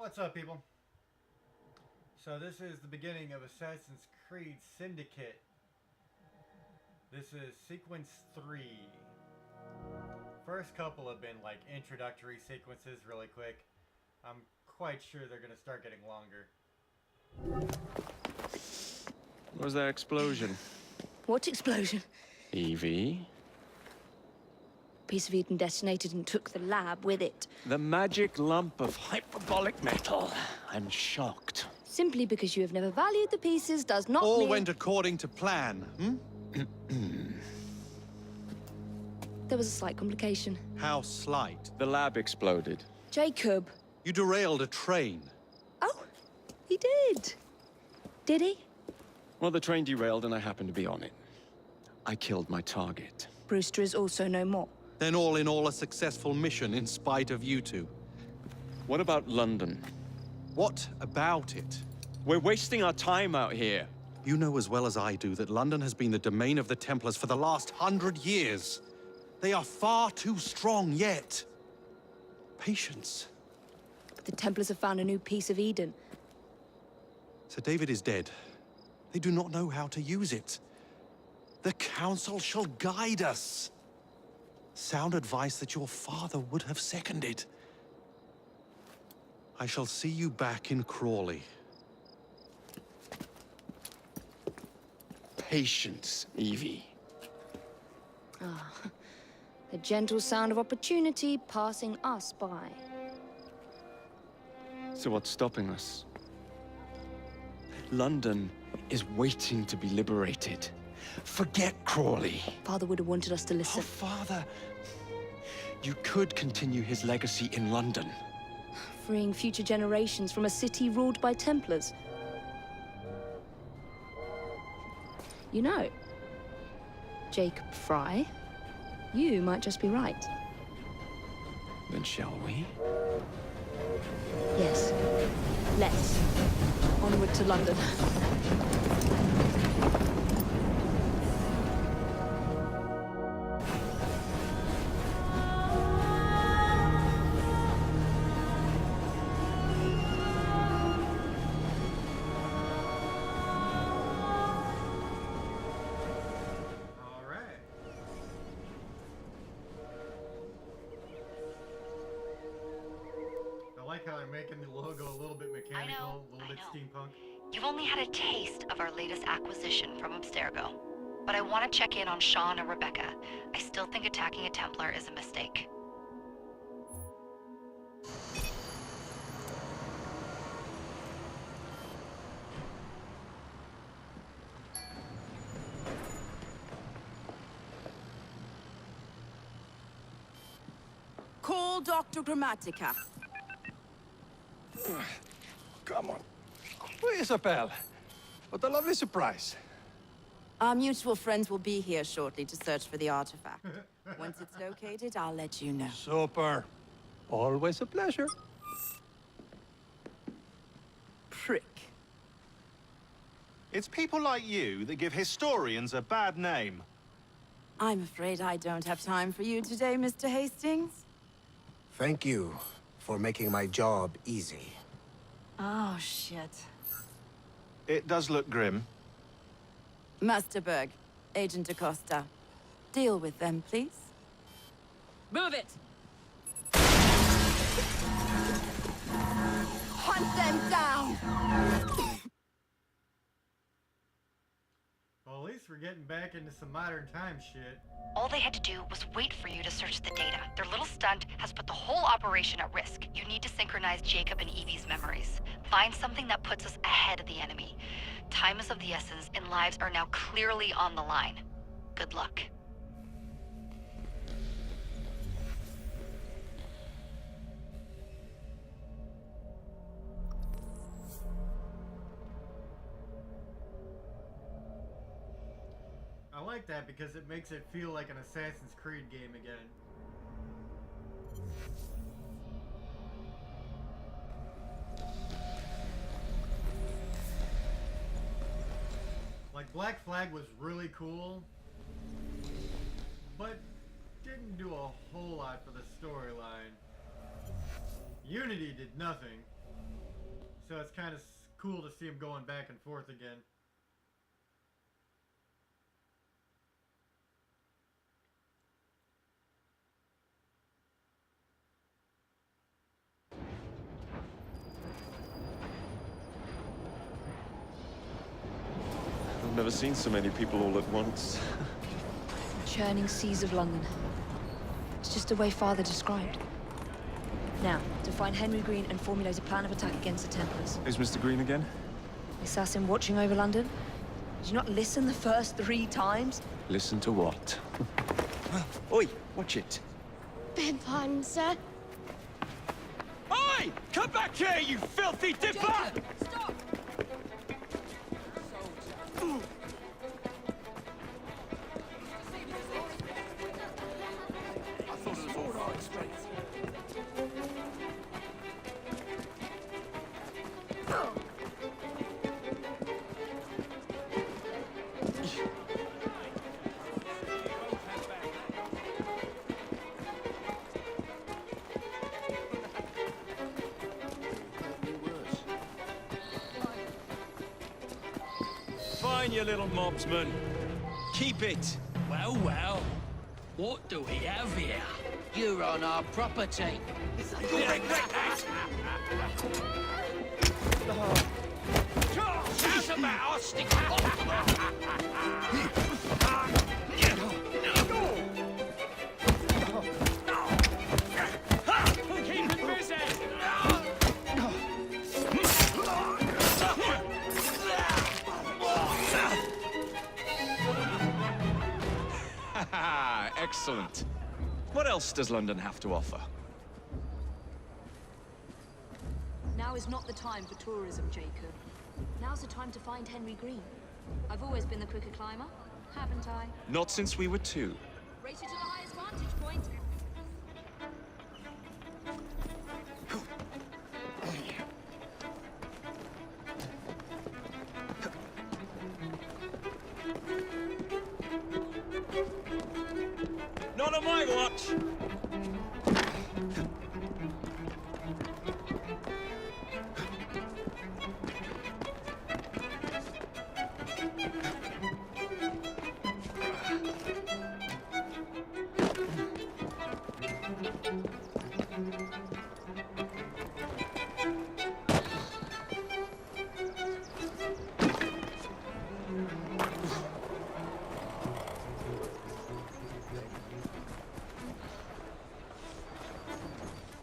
What's up, people? So this is the beginning of Assassin's Creed Syndicate. This is sequence 3. First couple have been like introductory sequences really quick. I'm quite sure they're gonna start getting longer. What was that explosion? What explosion? Evie? Piece of Eden detonated and took the lab with it. The magic lump of hyperbolic metal. I'm shocked. Simply because you have never valued the pieces does not All mean... went according to plan, There was a slight complication. How slight. The lab exploded. Jacob. You derailed a train. Oh, he did. Did he? Well, the train derailed and I happened to be on it. I killed my target. Brewster is also no more. Then all in all a successful mission in spite of you two. What about London? What about it? We're wasting our time out here. You know as well as I do that London has been the domain of the Templars for the last 100 years. They are far too strong yet. Patience. But the Templars have found a new piece of Eden. Sir David is dead. They do not know how to use it. The Council shall guide us. Sound advice that your father would have seconded. I shall see you back in Crawley. Patience, Evie. Ah, the gentle sound of opportunity passing us by. So what's stopping us? London is waiting to be liberated. Forget Crawley. Father would have wanted us to Oh, listen. Father. You could continue his legacy in London. Freeing future generations from a city ruled by Templars. You know, Jacob Fry, you might just be right. Then shall we? Yes. Let's. Onward to London. I like how they're making the logo a little bit mechanical, a little bit steampunk. You've only had a taste of our latest acquisition from Abstergo. But I want to check in on Sean and Rebecca. I still think attacking a Templar is a mistake. Call Dr. Grammatica. Come on. Isabel. What a lovely surprise. Our mutual friends will be here shortly to search for the artifact. Once it's located, I'll let you know. Super. Always a pleasure. Prick. It's people like you that give historians a bad name. I'm afraid I don't have time for you today, Mr. Hastings. Thank you for making my job easy. Oh, shit. It does look grim. Masterberg, Agent Acosta. Deal with them, please. Move it! Hunt them down! Well, at least we're getting back into some modern time shit. All they had to do was wait for you to search the data. Their little stunt has put the whole operation at risk. You need to synchronize Jacob and Evie's memories. Find something that puts us ahead of the enemy. Time is of the essence, and lives are now clearly on the line. Good luck. I like that because it makes it feel like an Assassin's Creed game again. Like, Black Flag was really cool, but didn't do a whole lot for the storyline. Unity did nothing. so it's kind of cool to see him going back and forth again. I've never seen so many people all at once. Churning seas of London. It's just the way Father described. Now, to find Henry Green and formulate a plan of attack against the Templars. Who's Mr. Green again? The assassin watching over London? Did you not listen the first 3 times? Listen to what? Oi, watch it. Beg pardon, sir. Oi! Come back here, you filthy dipper! Stop! Fine, you little mobsman. Keep it. Well, well. What do we have here? You're on our property. Shout about our stick. Keep it busy. Excellent. What else does London have to offer? Now is not the time for tourism, Jacob. Now's the time to find Henry Green. I've always been the quicker climber, haven't I? Not since we were 2. Race you to the highest vantage point. Not on my watch!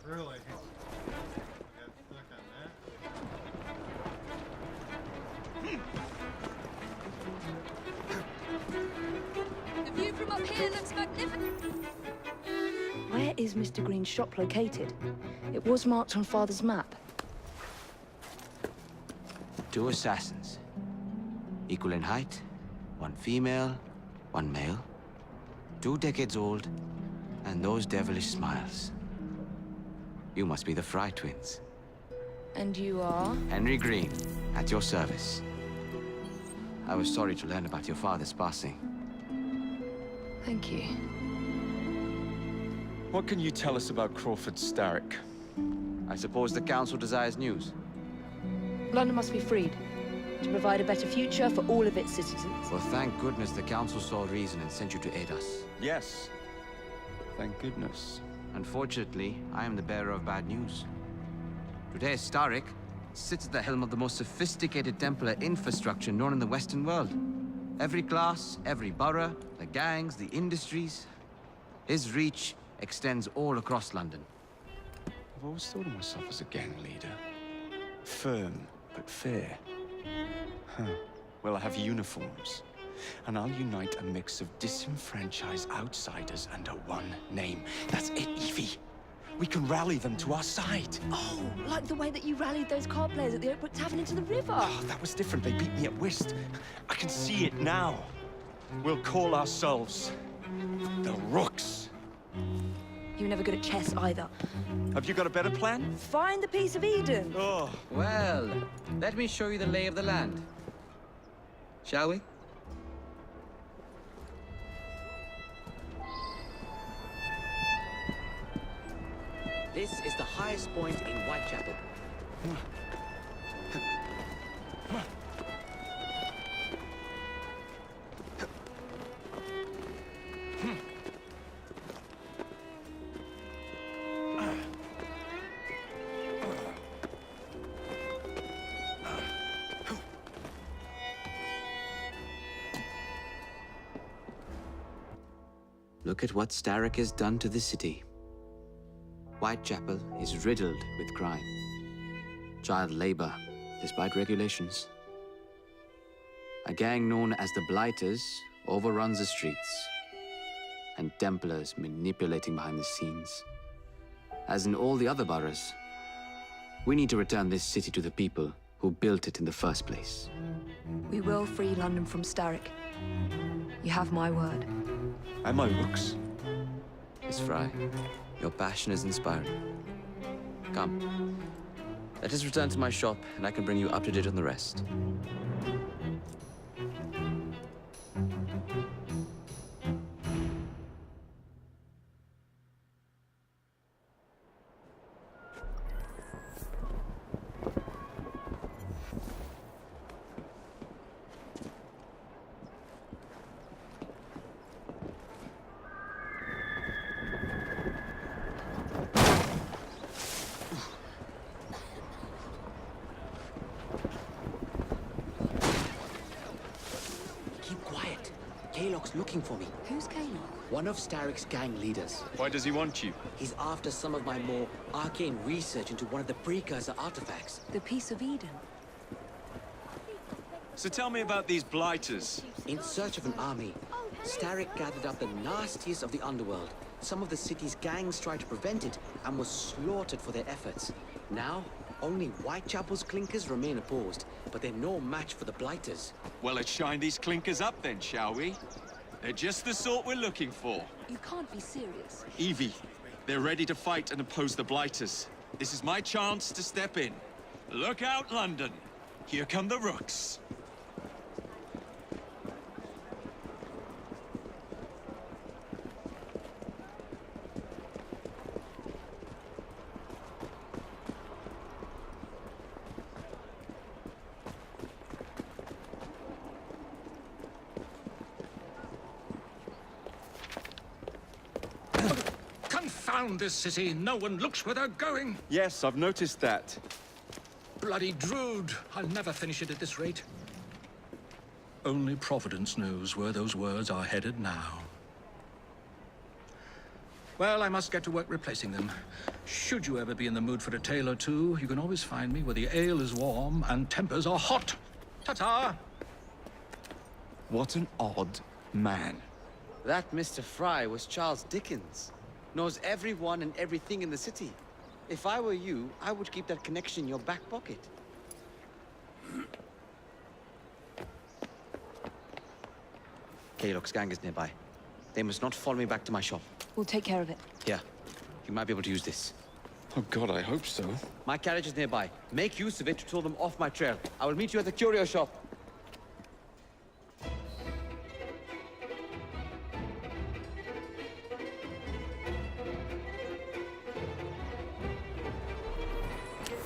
Really? Let's look on that. The view from up here looks magnificent. Where is Mr. Green's shop located? It was marked on Father's map. 2 assassins. Equal in height. 1 female, 1 male. 2 decades old. And those devilish smiles. You must be the Fry twins. And you are? Henry Green, at your service. I was sorry to learn about your father's passing. Thank you. What can you tell us about Crawford Starrick? I suppose the Council desires news. London must be freed, to provide a better future for all of its citizens. Well, thank goodness the Council saw reason and sent you to aid us. Yes. Thank goodness. Unfortunately, I am the bearer of bad news. Today, Starrick sits at the helm of the most sophisticated Templar infrastructure known in the Western world. Every class, every borough, the gangs, the industries. His reach extends all across London. I've always thought of myself as a gang leader. Firm, but fair. Huh. Well, I have uniforms. And I'll unite a mix of disenfranchised outsiders under one name. That's it, Evie. We can rally them to our side. Oh, like the way that you rallied those card players at the Oakbrook Tavern into the river. Oh, that was different. They beat me at whist. I can see it now. We'll call ourselves the Rooks. You were never good at chess either. Have you got a better plan? Find the piece of Eden. Oh. Well, let me show you the lay of the land. Shall we? This is the highest point in Whitechapel. Look at what Starrick has done to the city. Whitechapel is riddled with crime. Child labor, despite regulations. A gang known as the Blighters overruns the streets, and Templars manipulating behind the scenes. As in all the other boroughs, we need to return this city to the people who built it in the first place. We will free London from Starrick. You have my word. And my looks. Miss Fry, your passion is inspiring. Come, let us return to my shop, and I can bring you up to date on the rest. Kaged's looking for me. Who's Kaged? One of Starrick's gang leaders. Why does he want you? He's after some of my more arcane research into one of the precursor artifacts. The Piece of Eden. So tell me about these blighters. In search of an army, Starrick gathered up the nastiest of the underworld. Some of the city's gangs tried to prevent it and were slaughtered for their efforts. Now, only Whitechapel's clinkers remain opposed, but they're no match for the blighters. Well, let's shine these clinkers up then, shall we? They're just the sort we're looking for. You can't be serious. Evie, they're ready to fight and oppose the blighters. This is my chance to step in. Look out, London. Here come the rooks. Confound this city! No one looks where they're going! Yes, I've noticed that. Bloody Drood! I'll never finish it at this rate. Only Providence knows where those words are headed now. Well, I must get to work replacing them. Should you ever be in the mood for a tale or two, you can always find me where the ale is warm and tempers are hot. Ta-ta! What an odd man. That Mr. Fry was Charles Dickens. Knows everyone and everything in the city. If I were you, I would keep that connection in your back pocket. Kaylock's gang is nearby. They must not follow me back to my shop. We'll take care of it. Here, you might be able to use this. Oh God, I hope so. My carriage is nearby. Make use of it to throw them off my trail. I will meet you at the curio shop.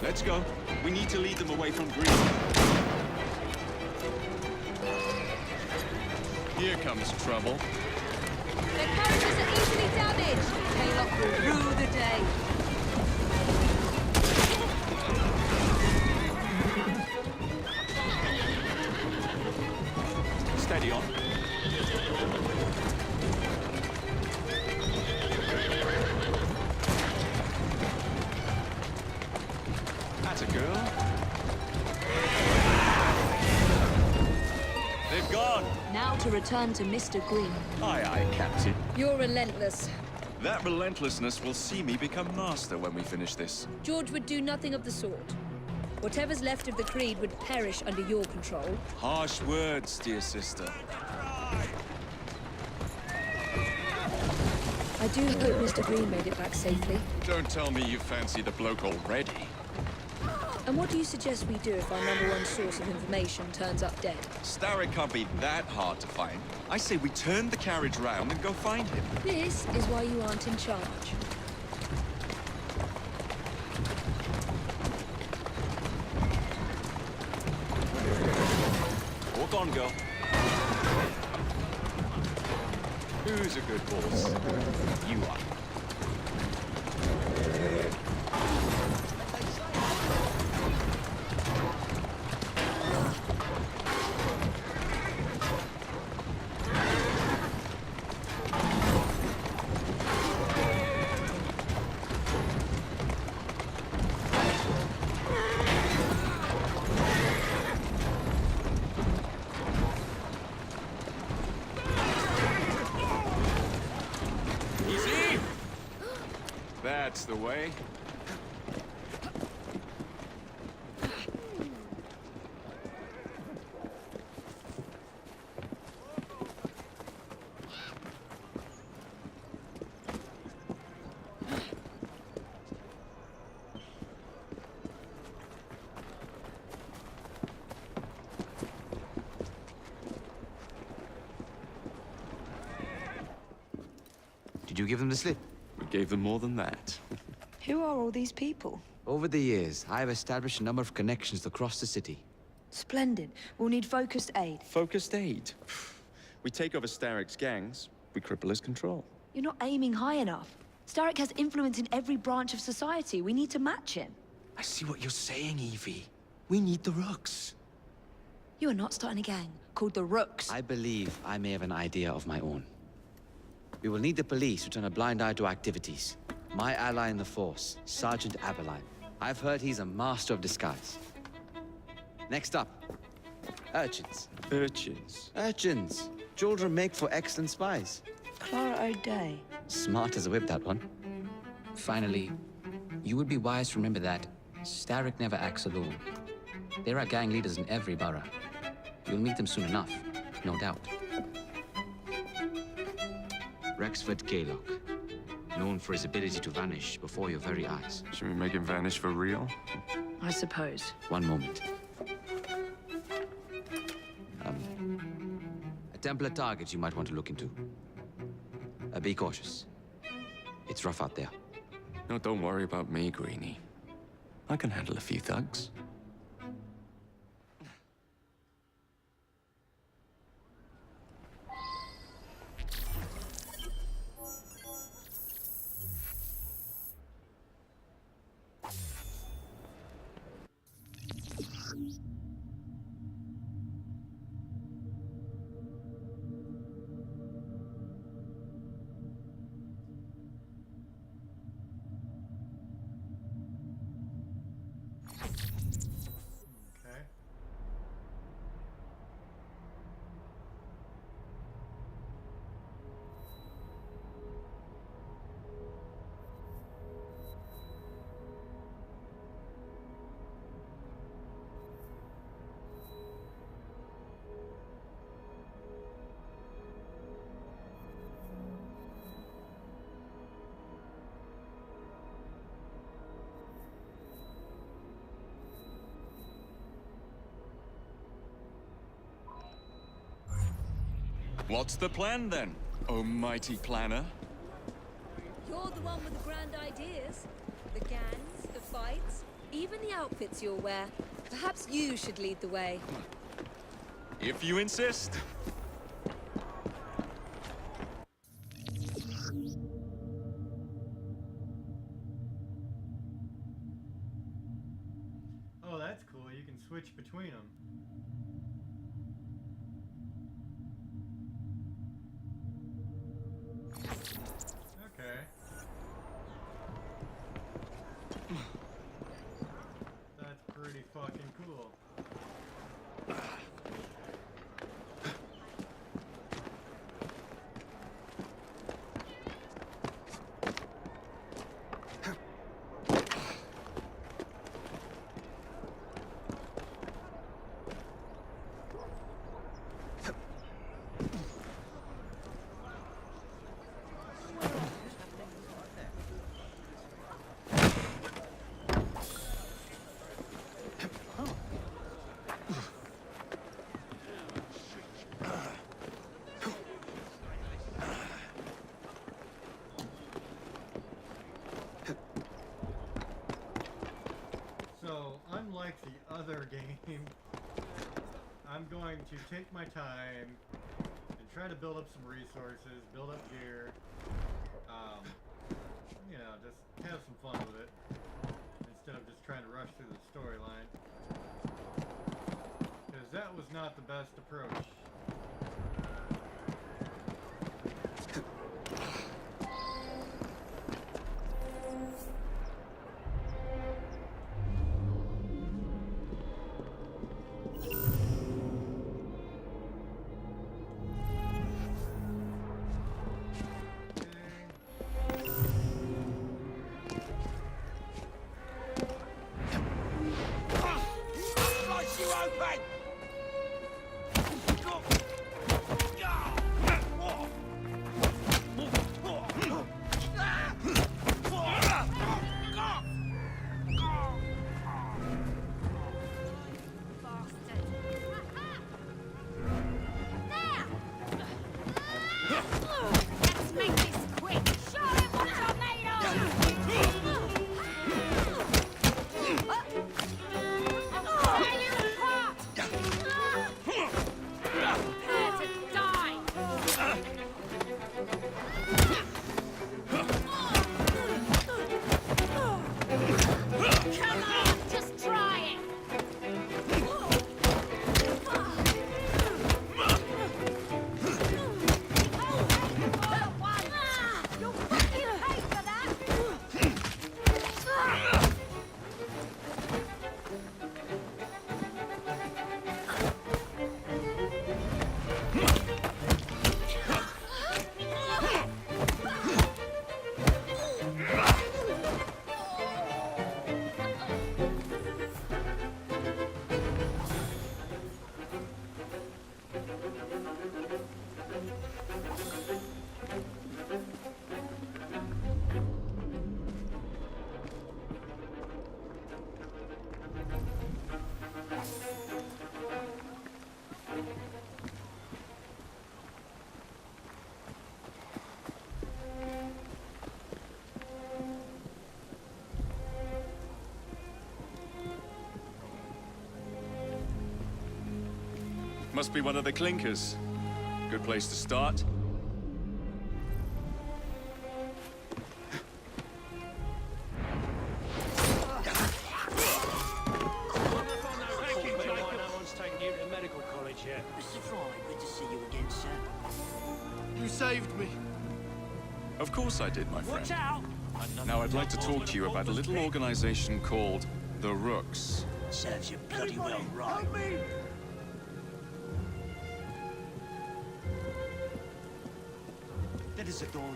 Let's go. We need to lead them away from Green. Here comes trouble. Their carriages are easily damaged. Kaylock will rue the day. Steady on. That's a girl. They've gone. Now to return to Mr. Green. Aye, aye, Captain. You're relentless. That relentlessness will see me become master when we finish this. George would do nothing of the sort. Whatever's left of the Creed would perish under your control. Harsh words, dear sister. I do hope Mr. Green made it back safely. Don't tell me you fancy the bloke already. And what do you suggest we do if our #1 source of information turns up dead? Starrick can't be that hard to find. I say we turn the carriage round and go find him. This is why you aren't in charge. Lock on, girl. Who's a good horse? You are. That's the way. Did you give them the slip? We gave them more than that. Who are all these people? Over the years, I have established a number of connections across the city. Splendid. We'll need focused aid. Focused aid. We take over Starrick's gangs, we cripple his control. You're not aiming high enough. Starrick has influence in every branch of society. We need to match him. I see what you're saying, Evie. We need the Rooks. You are not starting a gang called the Rooks. I believe I may have an idea of my own. We will need the police to turn a blind eye to activities. My ally in the force, Sergeant Aberline. I've heard he's a master of disguise. Next up, urchins. Urchins? Urchins. Children make for excellent spies. Clara O'Day. Smart as a whip, that one. Finally, you would be wise to remember that Starrick never acts alone. There are gang leaders in every borough. You'll meet them soon enough, no doubt. Rexford Gaylock, known for his ability to vanish before your very eyes. Should we make him vanish for real? I suppose. One moment. A Templar target you might want to look into. Be cautious. It's rough out there. No, don't worry about me, Greenie. I can handle a few thugs. What's the plan, then, oh mighty planner? You're the one with the grand ideas. The gangs, the fights, even the outfits you'll wear. Perhaps you should lead the way. If you insist. Oh, that's cool. You can switch between them. Okay. That's pretty fucking cool. Unlike the other game, I'm going to take my time and try to build up some resources, build up gear. You know, just have some fun with it instead of just trying to rush through the storyline. Because that was not the best approach. Must be one of the clinkers. Good place to start. You saved me. Of course I did, my friend. Watch out! Now I'd like to talk to you about a little organization called the Rooks. Serves you bloody well right. Dead as a doornail.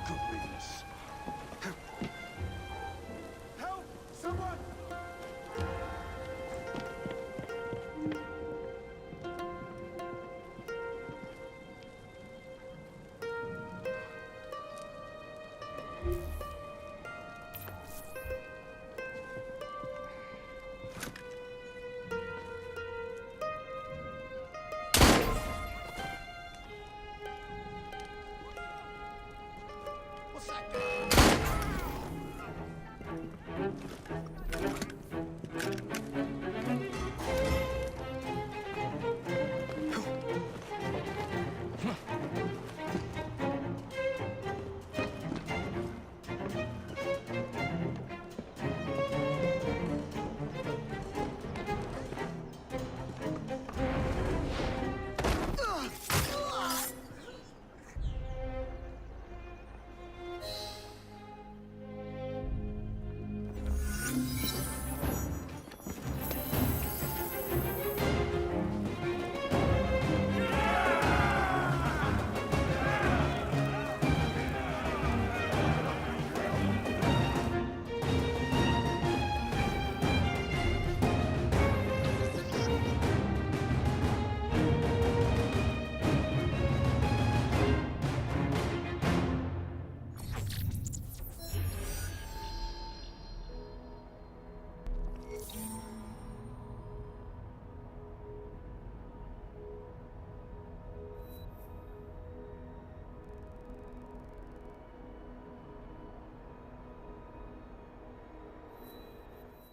Good riddance. Help! Someone!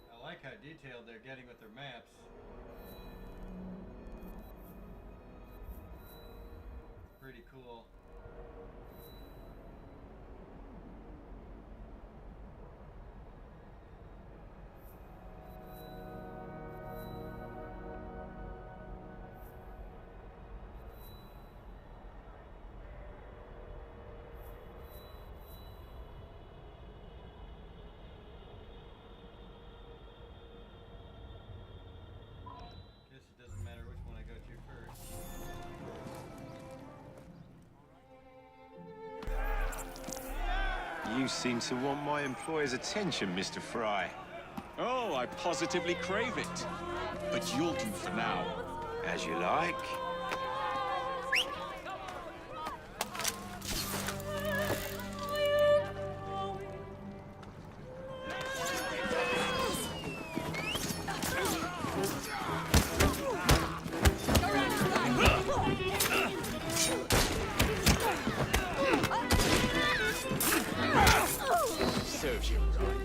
I like how detailed they're getting with their maps. pretty cool. Guess it doesn't matter which one I go to first. You seem to want my employer's attention, Mr. Fry. Oh, I positively crave it. But you'll do for now. As you like. Serves you right.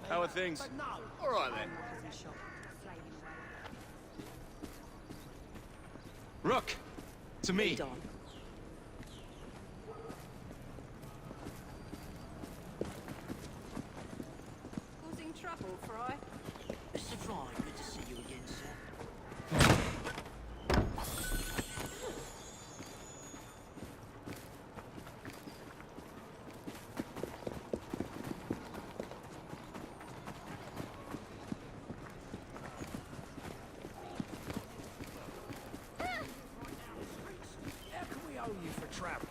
How are things? All right then. Rook, to me. Causing trouble, Fry? Mr. Fry, good to see you again, sir. How can we owe you for travel?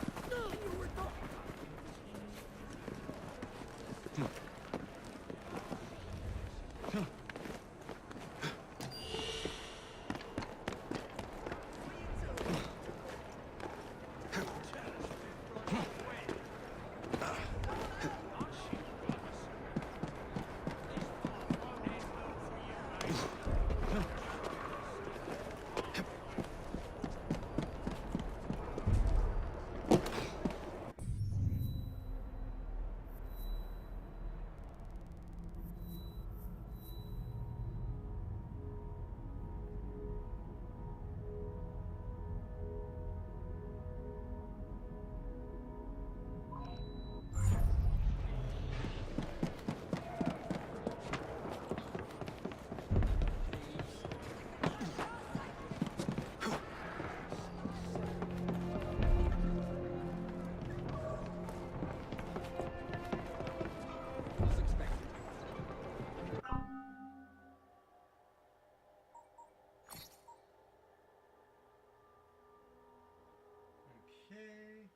Okay.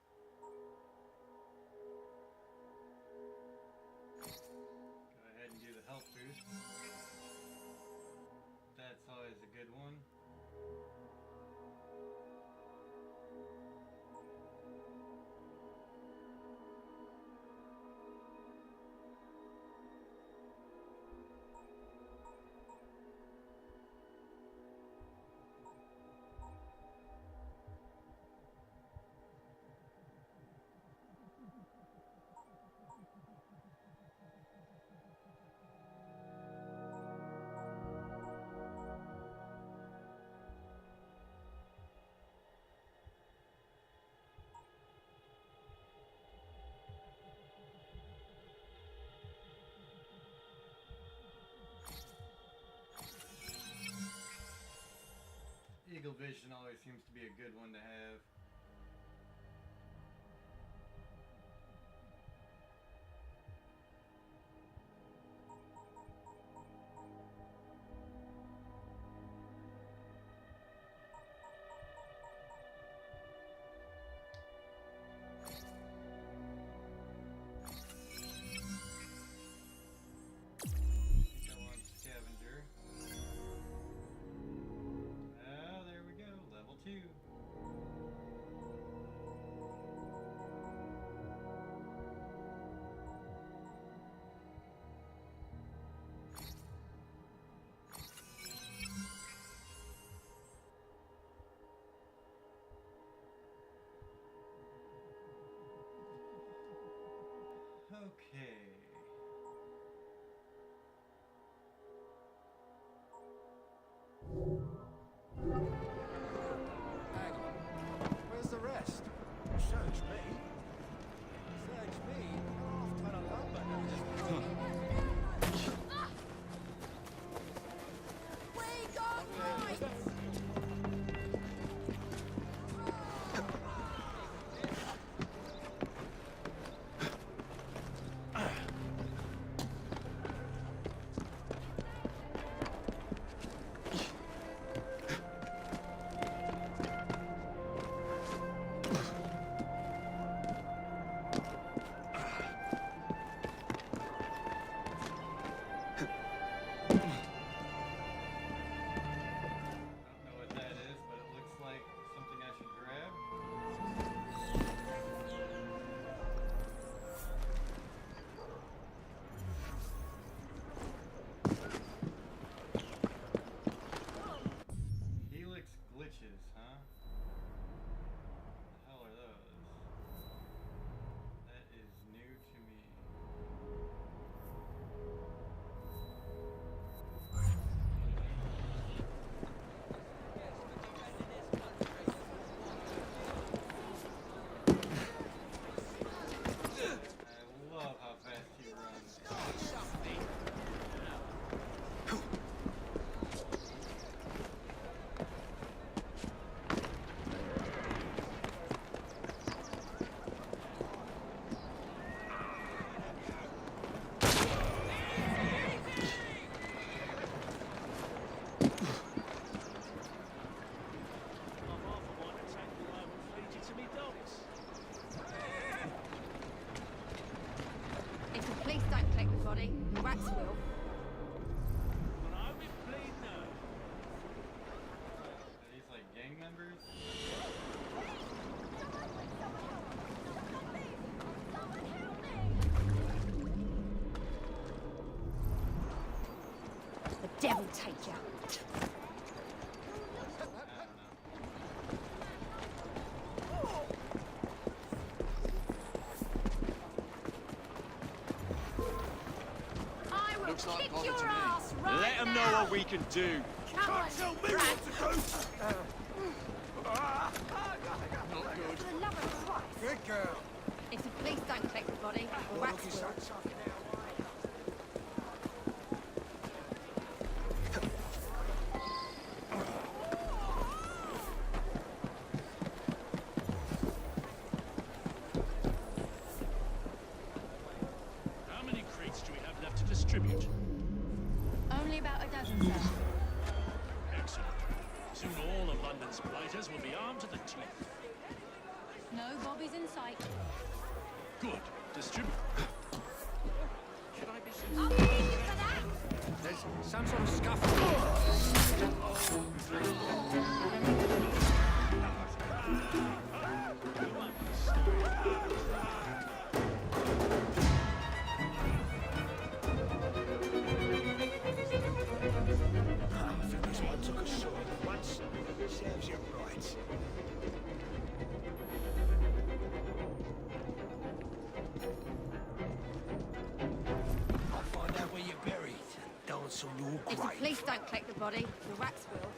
Go ahead and do the health boost. That's always a good one. Eagle vision always seems to be a good one to have. devil take you. I will Looks like kick bother your to me. ass right Let them now. know what we can do. Come on, Tell me what to do! Not good. For the love of Christ. Good girl. If the police don't collect the body, the wax will. How many crates do we have left to distribute? Only about a dozen, sir. Excellent. Soon all of London's blighters will be armed to the teeth. No bobbies in sight. Good. Distribute. Should I be... I'll be easy for that. There's some sort of scuffle. I think this one took a sword at once. Serves you right. I'll find out where you're buried and dance on your If the grave. police don't collect the body, the wax will.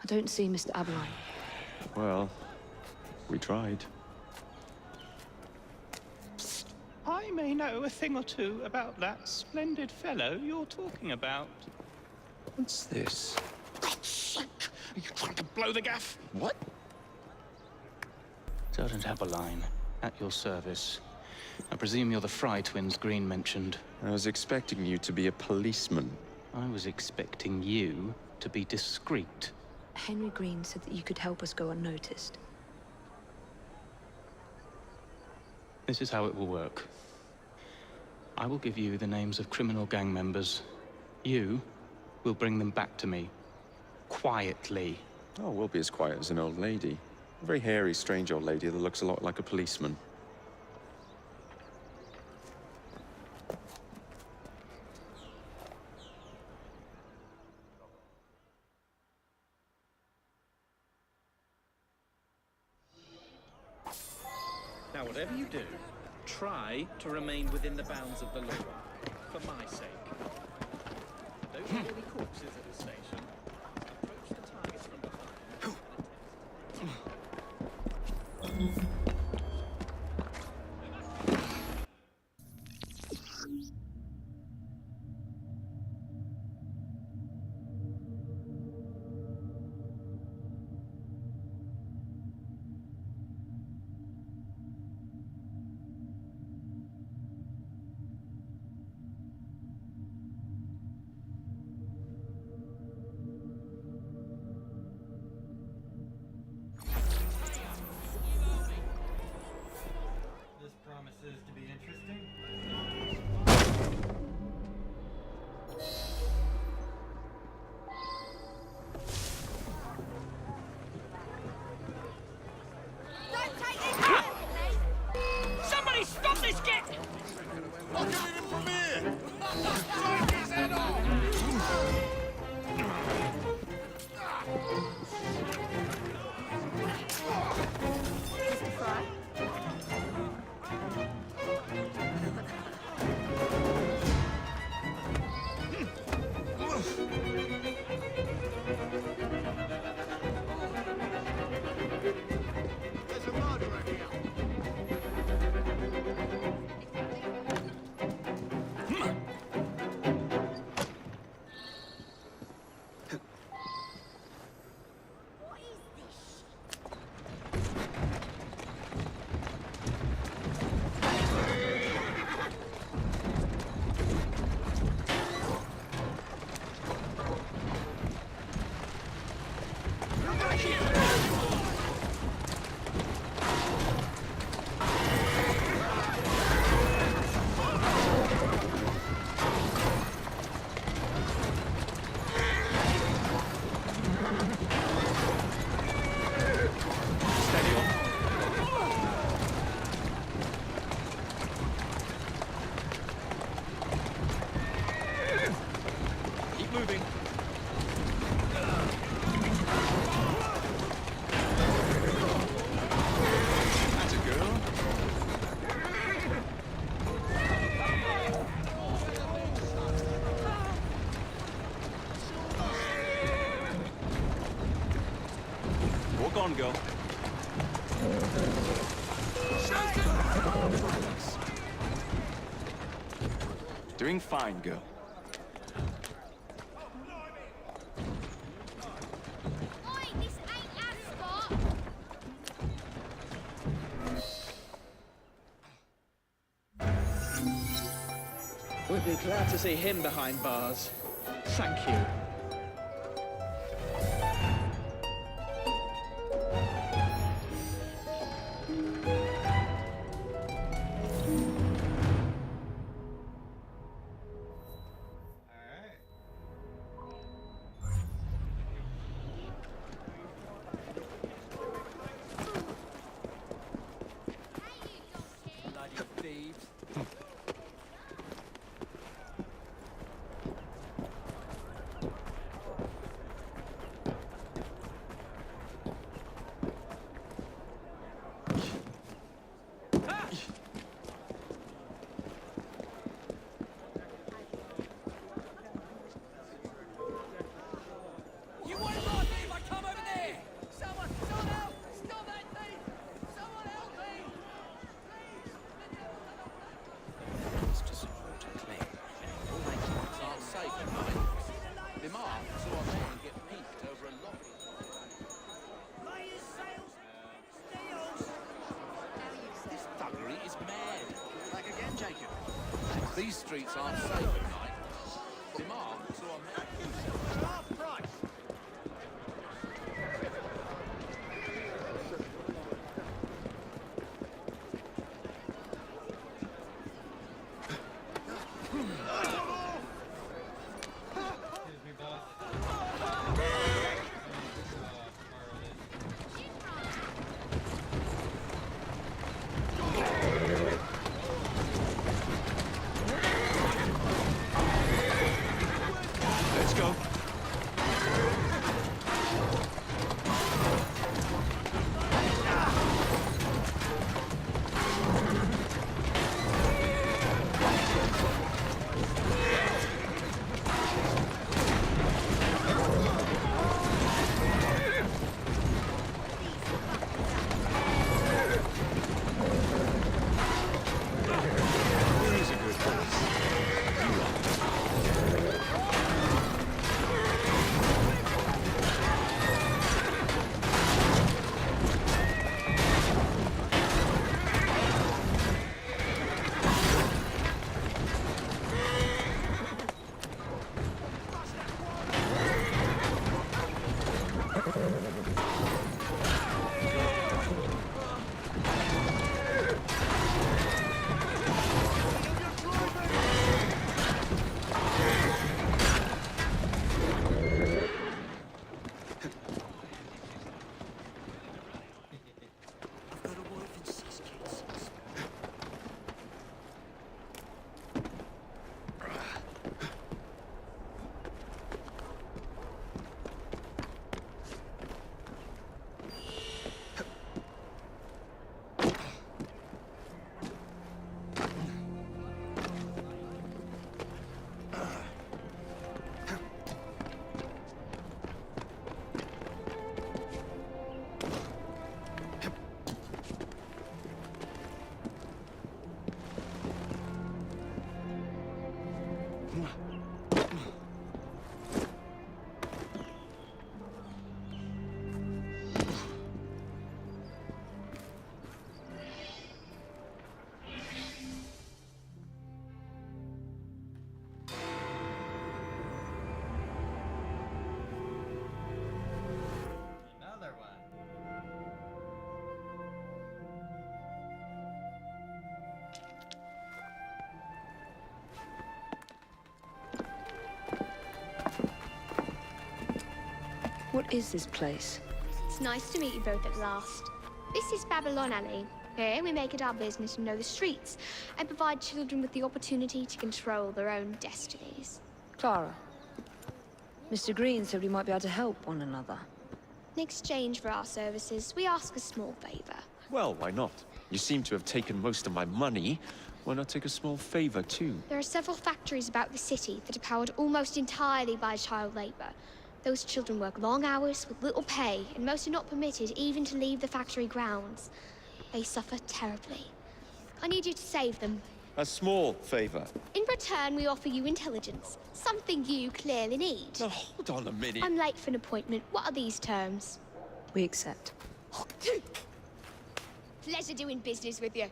I don't see Mr. Aberline. Well, we tried. I may know a thing or two about that splendid fellow you're talking about. What's this? God's sake! Are you trying to blow the gaff? What? Sergeant Aberline, at your service. I presume you're the Fry twins Green mentioned. I was expecting you to be a policeman. I was expecting you to be discreet. Henry Green said that you could help us go unnoticed. This is how it will work. I will give you the names of criminal gang members. You will bring them back to me. quietly. Oh, we'll be as quiet as an old lady. A very hairy, strange old lady that looks a lot like a policeman. Now, whatever you do, try to remain within the bounds of the law. For my sake. Don't leave any corpses at the station. Approach the target from behind. This promises to be interesting. Somebody stop this kid! Look at him from here! Take his head off! There's a murderer here. Keep moving. That's a girl. Walk on, girl. Doing fine, girl. We'd be glad to see him behind bars. Thank you. These streets aren't safe at night. Demand to half price. Excuse me, boss. What is this place? It's nice to meet you both at last. This is Babylon Alley. Here we make it our business to know the streets and provide children with the opportunity to control their own destinies. Clara. Mr. Green said we might be able to help one another. In exchange for our services, we ask a small favor. Well, why not? You seem to have taken most of my money. Why not take a small favor, too? There are several factories about the city that are powered almost entirely by child labor. Those children work long hours with little pay, and most are not permitted even to leave the factory grounds. They suffer terribly. I need you to save them. A small favor. In return, we offer you intelligence, something you clearly need. Now, hold on a minute. I'm late for an appointment. What are these terms? We accept. Pleasure doing business with you.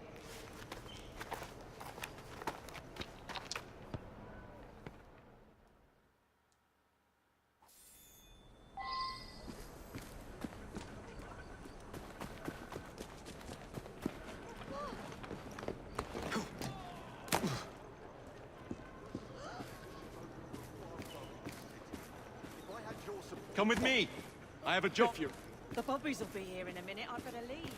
Come with me. I have a job for you. The Bobbies will be here in a minute. I'd better leave.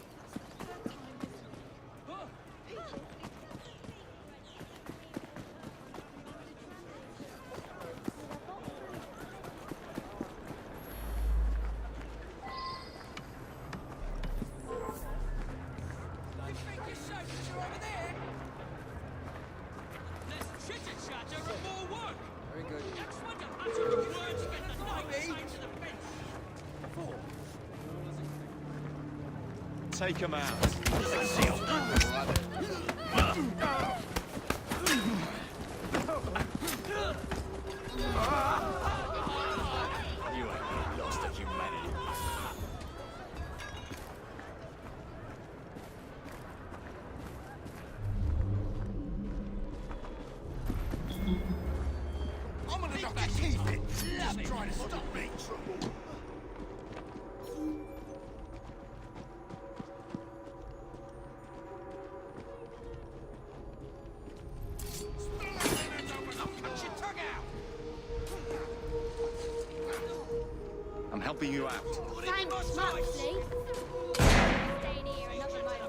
Take him out. You ain't lost to humanity. I'm gonna knock that teeth in. Just trying to stop me. I'm helping you out. Thanks, Moxley. Staying here another moment.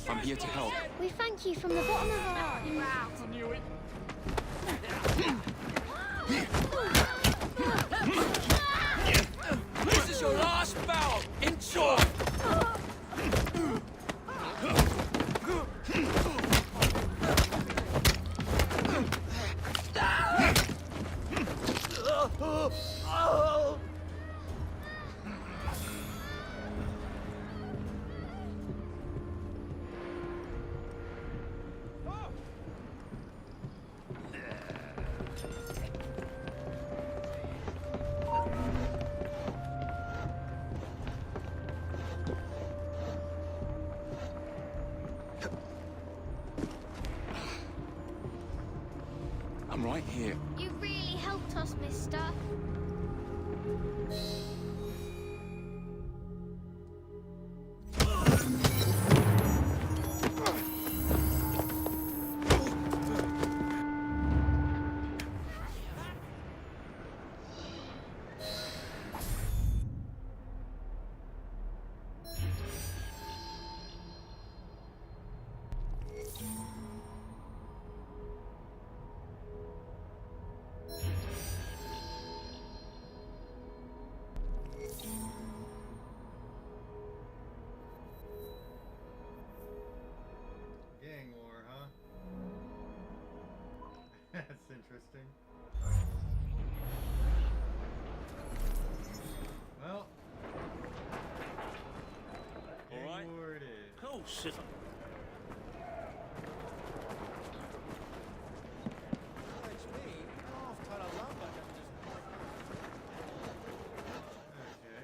I'm here to help. We thank you from the bottom of our hearts. I knew it. This is your last bout. Enjoy. I'm right here. You really helped us, mister. Gang war, huh? That's interesting. Well, gang war it is. Oh, shit. Okay.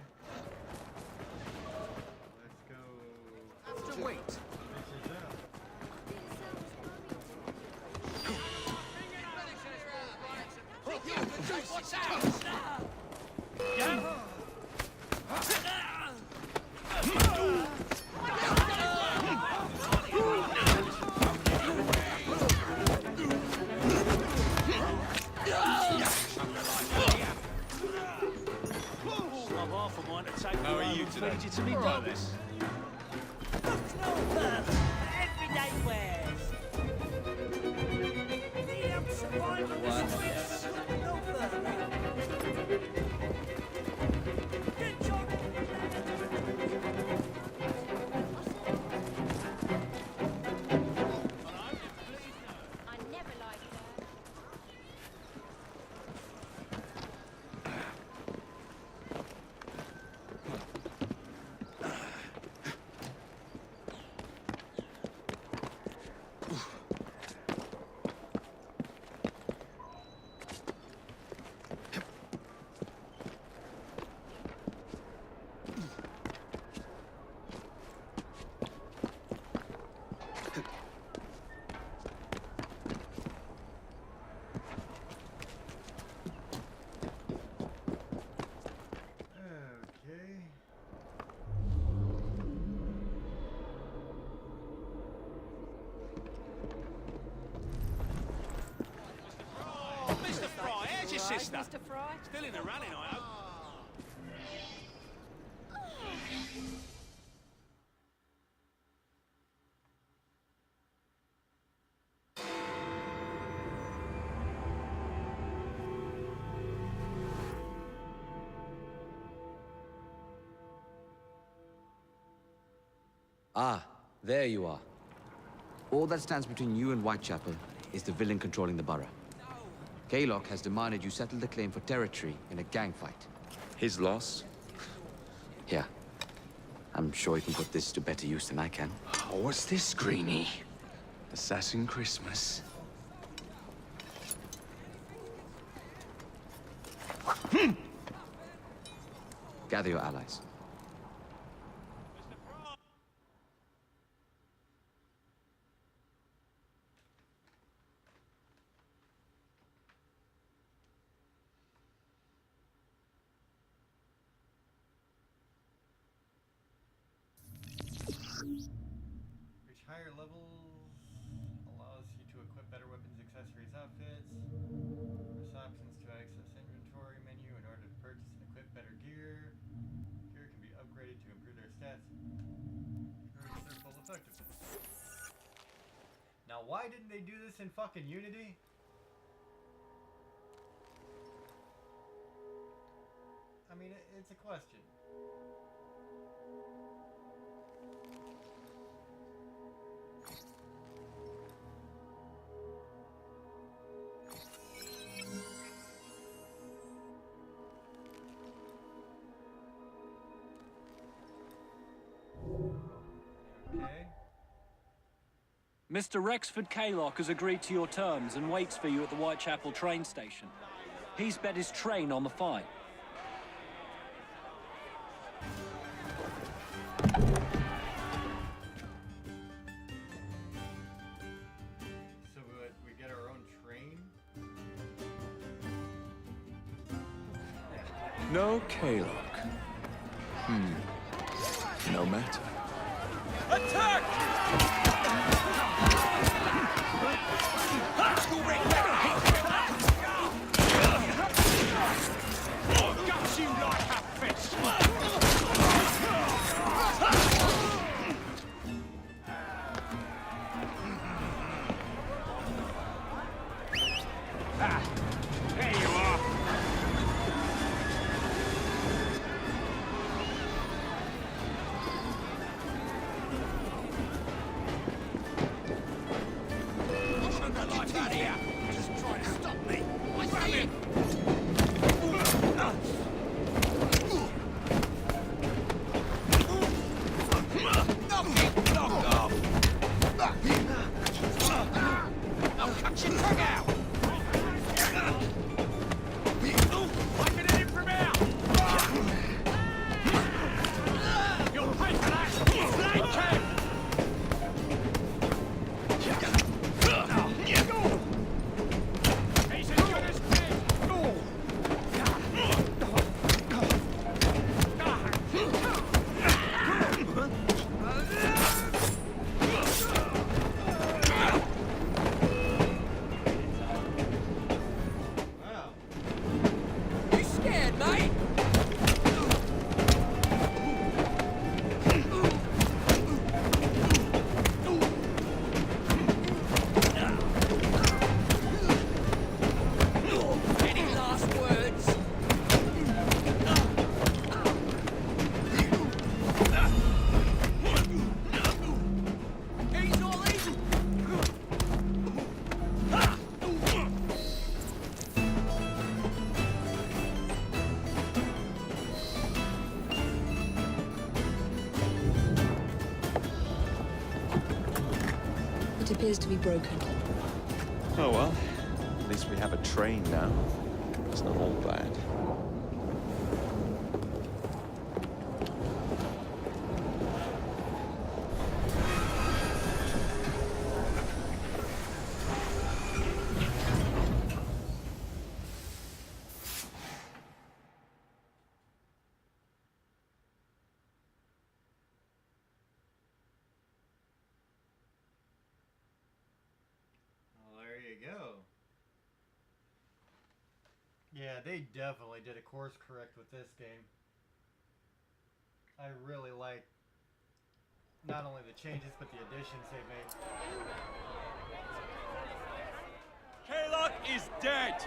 Let's go. Wait. This is up. What's that? Yeah? How are you today? To me, brothers. Everyday wares. Need help surviving the streets. No further. Good job. I never liked her. Okay. Mr. Fry, how's your sister? Mr. Fry? Still in the running, I hope. Ah, there you are. All that stands between you and Whitechapel is the villain controlling the borough. Kaylock has demanded you settle the claim for territory in a gang fight. His loss? Yeah. I'm sure he can put this to better use than I can. Oh, what's this, Greenie? Assassin Christmas. Gather your allies. Reach higher levels allows you to equip better weapons, accessories, outfits. Press options to access inventory menu in order to purchase and equip better gear. Gear can be upgraded to improve their stats. Increase their full effectiveness. Now, why didn't they do this in fucking Unity? I mean, it's a question. Okay. Mr. Rexford Kaylock has agreed to your terms and waits for you at the Whitechapel train station. He's bet his train on the fight. So we get our own train? No Kaylock. No matter. Attack! Guts you like a fish! There you are! Turn the lights out here! Just trying to appears to be broken. Oh well, at least we have a train now. It's not all bad. Yeah, they definitely did a course correct with this game. I really like not only the changes, but the additions they made. Kaged is dead!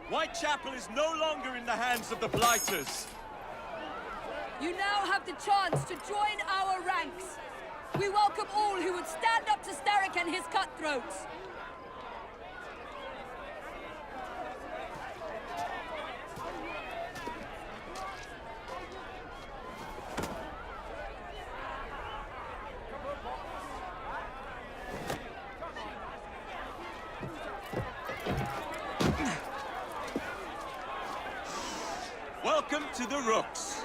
Whitechapel is no longer in the hands of the Blighters. You now have the chance to join our ranks. We welcome all who would stand up to Starrick and his cutthroats. Welcome to the Rooks.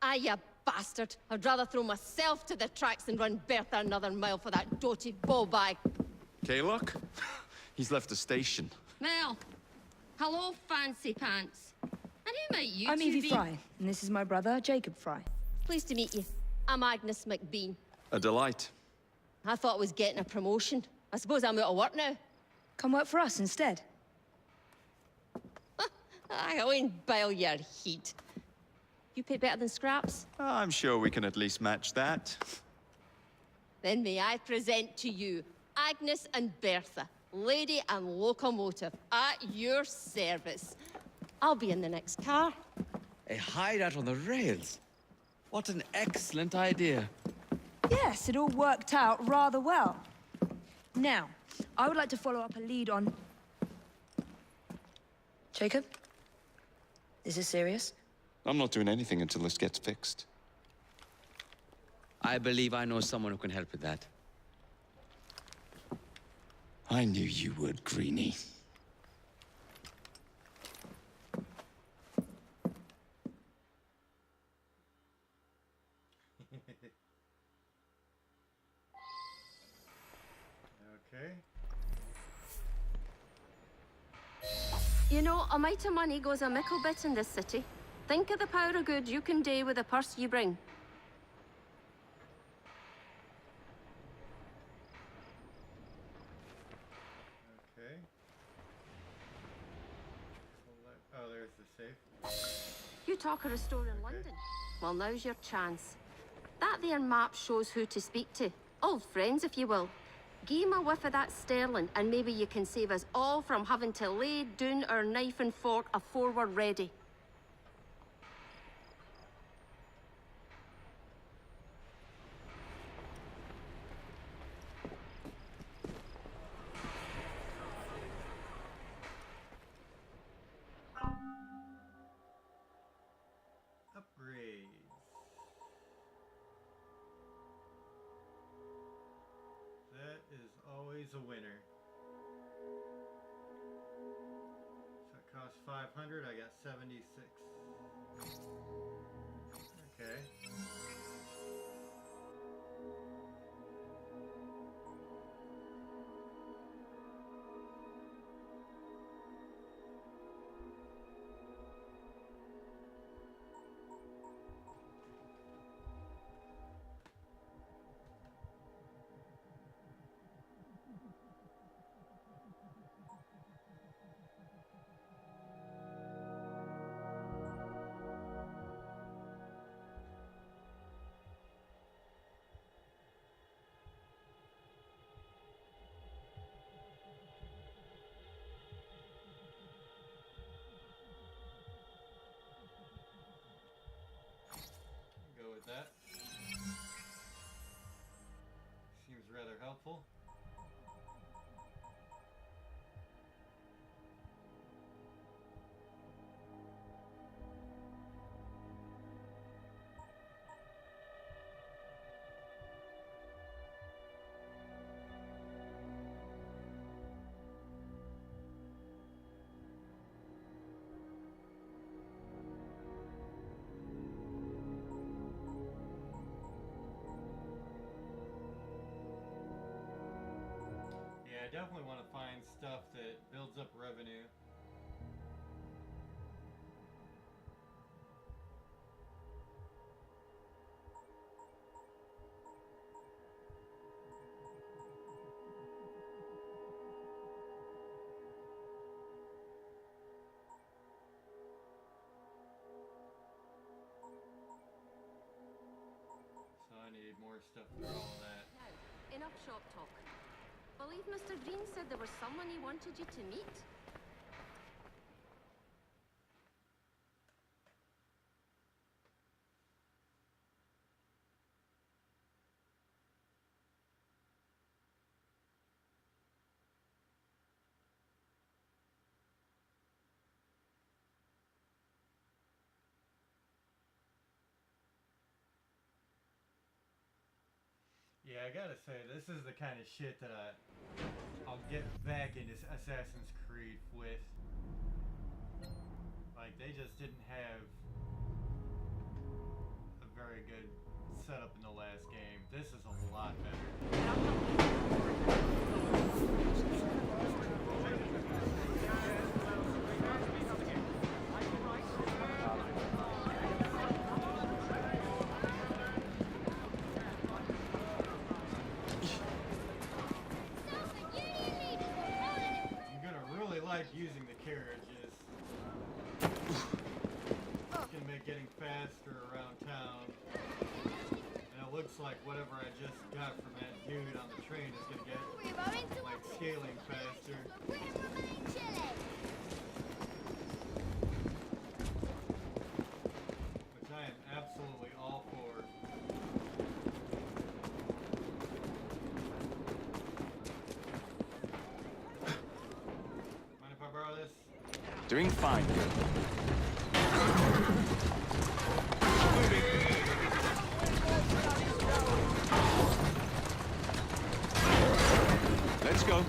Ah, you bastard. I'd rather throw myself to the tracks than run Bertha another mile for that doted ball-bag. Kaylock? He's left the station. Mel. Hello, fancy pants. And who might you I'm two Evie be? Fry, and this is my brother, Jacob Fry. Pleased to meet you. I'm Agnes McBean. A delight. I thought I was getting a promotion. I suppose I'm out of work now. Come work for us instead. I won't bile your heat. You pay better than scraps? I'm sure we can at least match that. Then may I present to you Agnes and Bertha, lady and locomotive, at your service. I'll be in the next car. A hideout on the rails. What an excellent idea. Yes, it all worked out rather well. Now, I would like to follow up a lead on... Jacob? Is this serious? I'm not doing anything until this gets fixed. I believe I know someone who can help with that. I knew you would, Greenie. Okay. You know, a mite of money goes a mickle bit in this city. Think of the power of good you can do with the purse you bring. Okay. Oh, there's the safe. You talk of a store in London. Well, now's your chance. That there map shows who to speak to. Old friends, if you will. Give 'em a whiff of that sterling, and maybe you can save us all from having to lay down our knife and fork afore we're ready. Upgrades. That is always a winner. So it costs 500, I got 76. Okay. Go with that. Seems rather helpful. I definitely want to find stuff that builds up revenue. So I need more stuff for all of that. Now, enough shop talk. Believe Mr. Green said there was someone he wanted you to meet? Yeah, I gotta say, this is the kind of shit that I'll get back into Assassin's Creed with. Like, they just didn't have a very good setup in the last game. This is a lot better. Using the carriages. It's gonna make getting faster around town. And it looks like whatever I just got from that dude on the train is gonna get like scaling faster. Which I am absolutely all for. Doing fine. Let's go.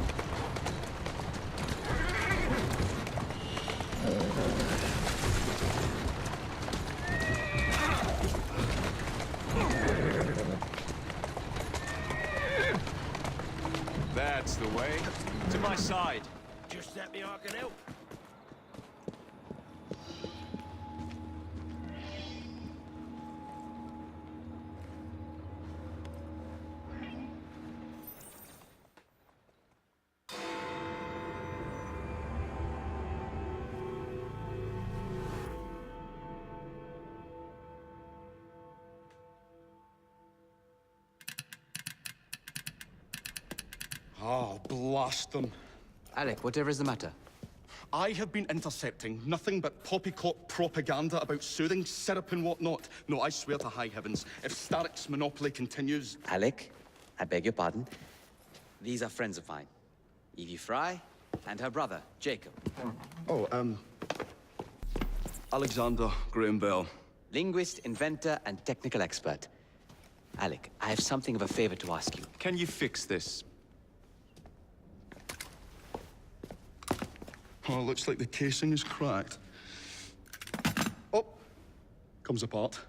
That's the way. To my side. Just set me, I can help. Oh, blast them. Alec, whatever is the matter? I have been intercepting nothing but poppycock propaganda about soothing syrup and whatnot. No, I swear to high heavens, if Starrick's monopoly continues... Alec, I beg your pardon. These are friends of mine. Evie Fry and her brother, Jacob. Oh, Alexander Graham Bell. Linguist, inventor, and technical expert. Alec, I have something of a favor to ask you. Can you fix this? Oh, looks like the casing is cracked. Oh, comes apart.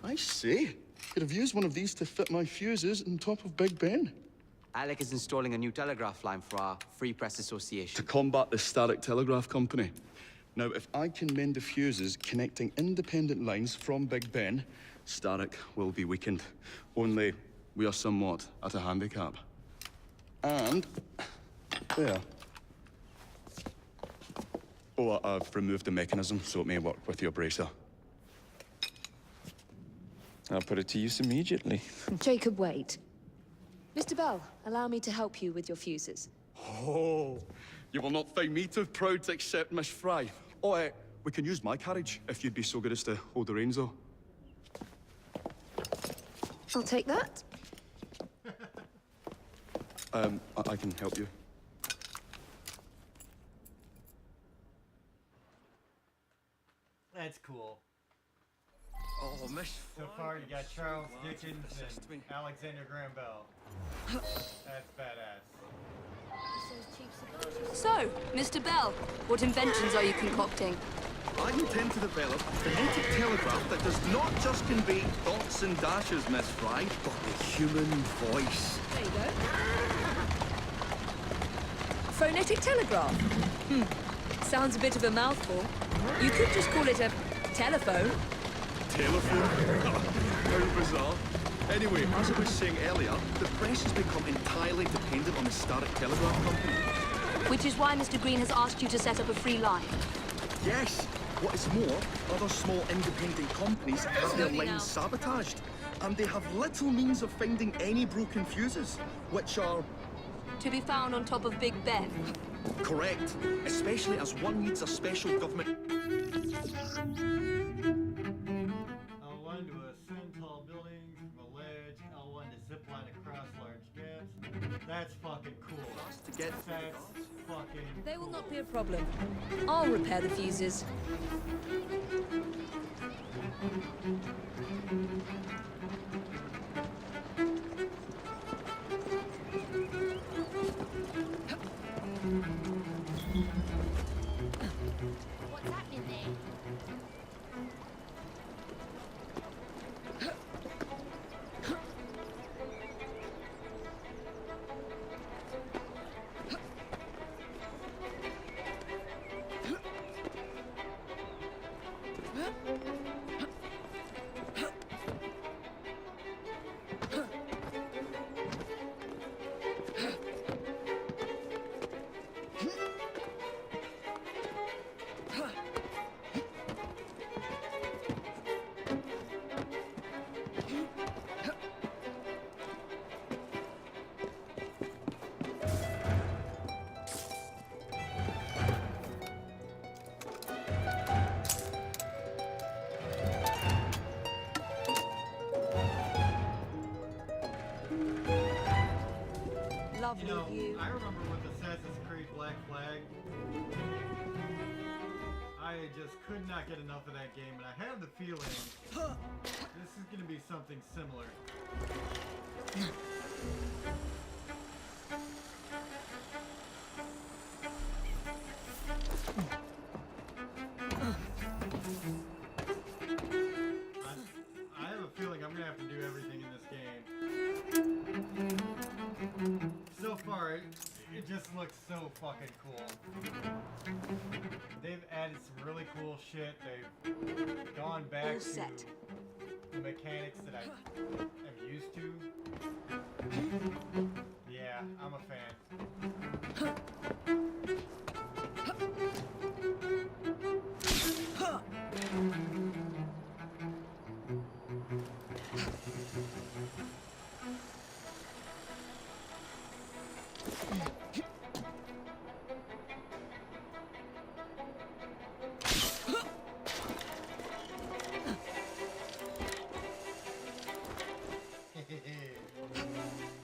I see. Could have used one of these to fit my fuses on top of Big Ben. Alec is installing a new telegraph line for our Free Press Association. To combat the Starrick Telegraph Company. Now, if I can mend the fuses connecting independent lines from Big Ben, Starrick will be weakened. Only, we are somewhat at a handicap. And... there. Oh, I've removed the mechanism so it may work with your bracer. I'll put it to use immediately. Jacob, wait. Mr. Bell, allow me to help you with your fuses. Oh, you will not find me too proud to accept Miss Fry. Oh, we can use my carriage, if you'd be so good as to hold the reins, though. I'll take that. I can help you. That's cool. Oh, Miss So far, you got Charles Dickens and Alexander Graham Bell. That's badass. So, Mr. Bell, what inventions are you concocting? I intend to develop a phonetic telegraph that does not just convey dots and dashes, Miss Fry, but the human voice. There you go. Phonetic telegraph? Sounds a bit of a mouthful. You could just call it a telephone. Telephone? How bizarre. Anyway, as I was saying earlier, the press has become entirely dependent on the Starrick Telegraph Company. Which is why Mr. Green has asked you to set up a free line. Yes! What is more, other small independent companies have their lines sabotaged, and they have little means of finding any broken fuses, which are... To be found on top of Big Ben. Correct, especially as one needs a special government... L1 to ascend tall buildings from a ledge, L1 to zipline across large gaps. That's fucking cool. That's fucking They will not be a problem. I'll repair the fuses. What's happening there? Lovely view. I remember with Assassin's Creed Black Flag, I just could not get enough of that game, and I have the feeling this is going to be something similar. I have a feeling I'm going to have to do everything in this game. So far, it just looks so fucking cool. They've added some really cool shit. They've gone back to the mechanics that I am used to. Yeah, I'm a fan.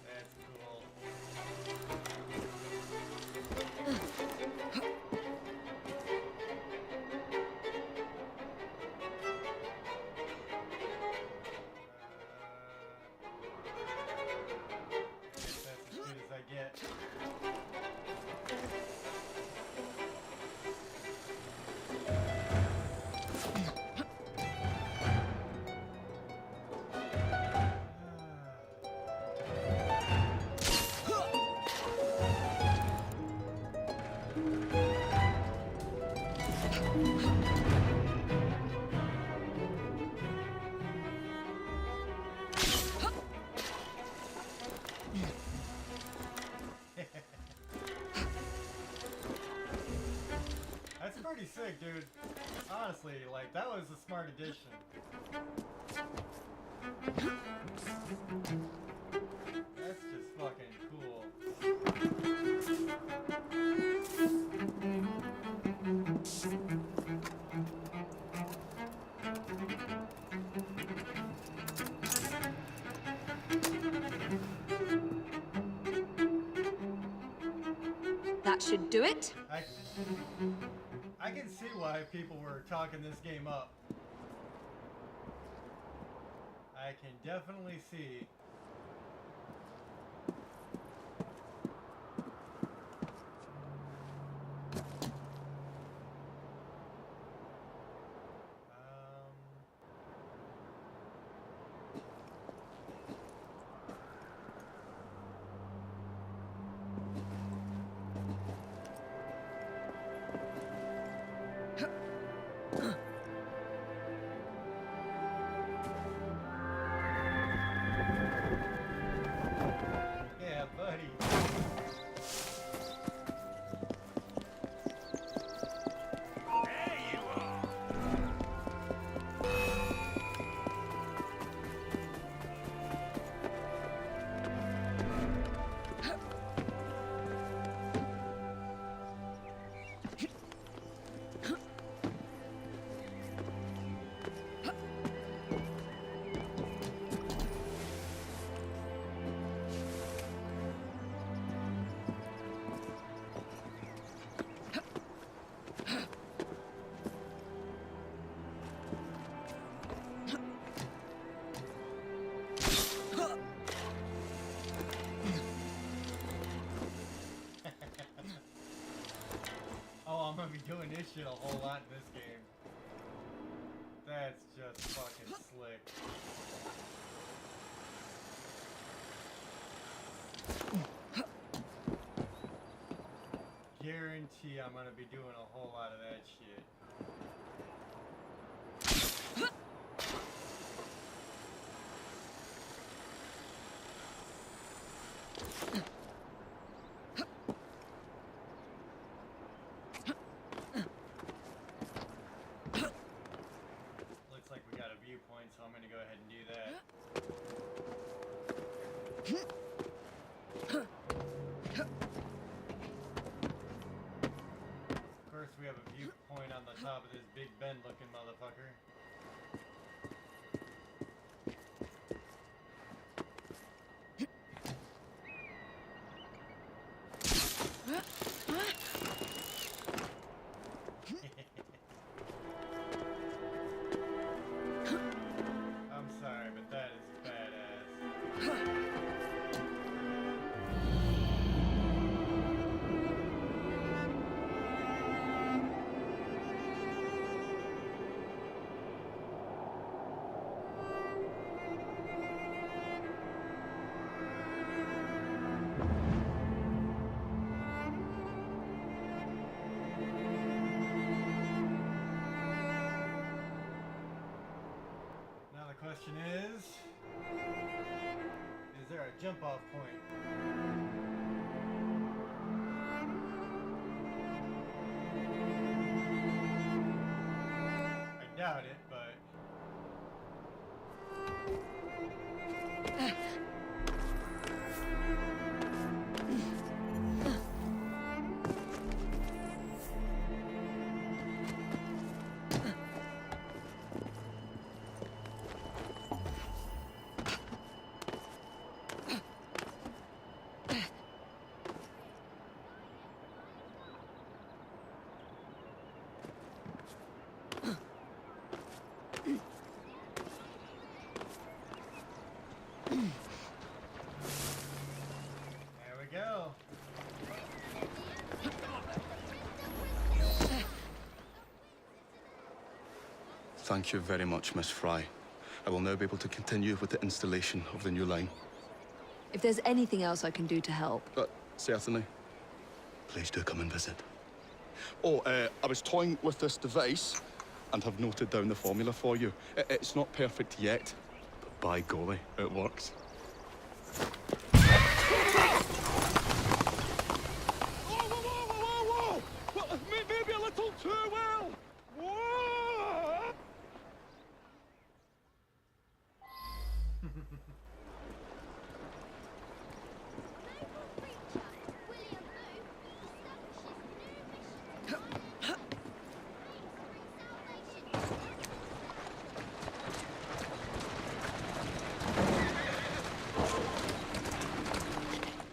That's cool. That's as good as I get. That's pretty sick, dude. Honestly, like, that was a smart addition. That's just fucking cool. That should do it. I can see why people were talking this game up. I can definitely see. this shit a whole lot in this game. That's just fucking slick. Guarantee I'm gonna be doing a whole lot of that shit. Looks like we got a viewpoint, so I'm gonna go ahead and do that. Of course, we have a viewpoint on the top of this Big Ben looking motherfucker. I'm sorry, but that is badass. Now the question is there a jump off point? I doubt it, but there we go. Thank you very much, Miss Fry. I will now be able to continue with the installation of the new line. If there's anything else I can do to help. Certainly. Please do come and visit. Oh, I was toying with this device and have noted down the formula for you. It's not perfect yet, but by golly, it works. Whoa! Well, maybe a little too well! Whoa!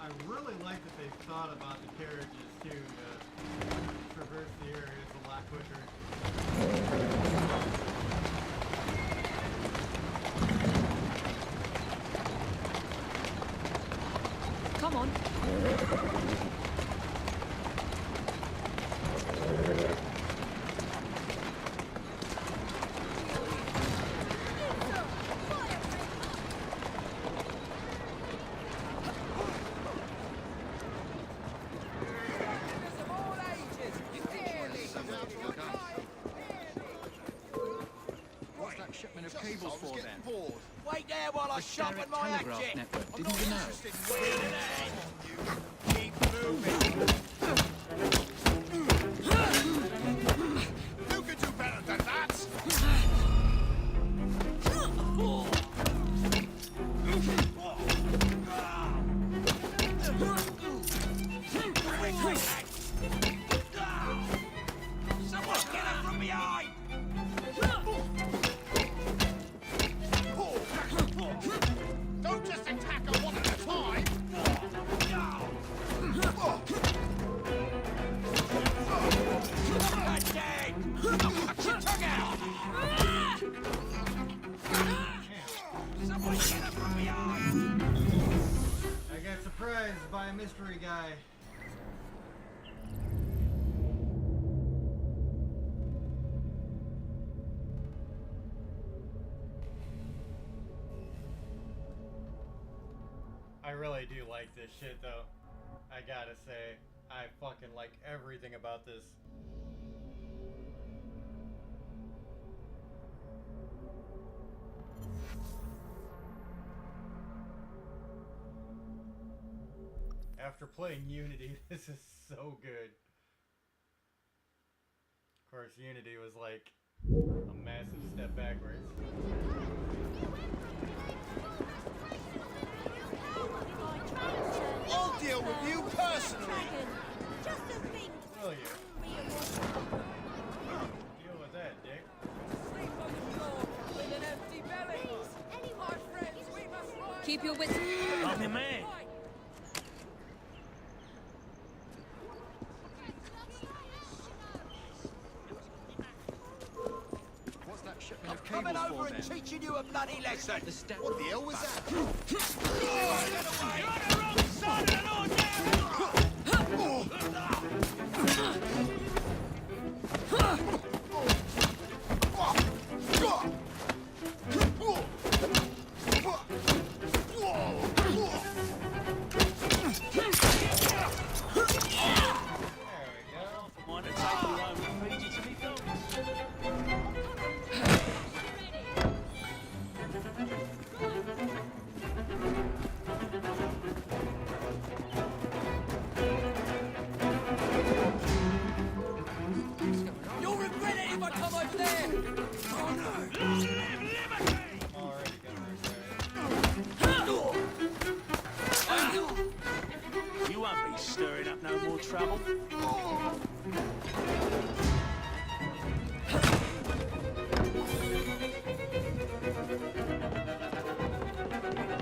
I really like that they've thought about the carriages too to traverse the areas a lot quicker. Come on. What's that shipment of cables for then? Wait there while I sharpen my Telegraph hatchet! network, didn't you know? Keep moving! You can do better than that! Someone get her from behind! Don't just attack her one at a time! I'm dead! Cut your tongue out! Someone get her from behind! I got surprised by a mystery guy. I really do like this shit, though. I gotta say, I fucking like everything about this. After playing Unity, this is so good. Of course, Unity was like a massive step backwards. I'll deal with you personally. Will you? Deal with that, dick. Keep your wits. I'm your man. What's that shipment I'm of coming cables over for, and then? teaching you a bloody lesson. What the hell was that? You're on the wrong side of the law now! Want to take you home and feed you to me dogs? You'll regret it if I come over there! Oh no! You won't be stirring up no more trouble.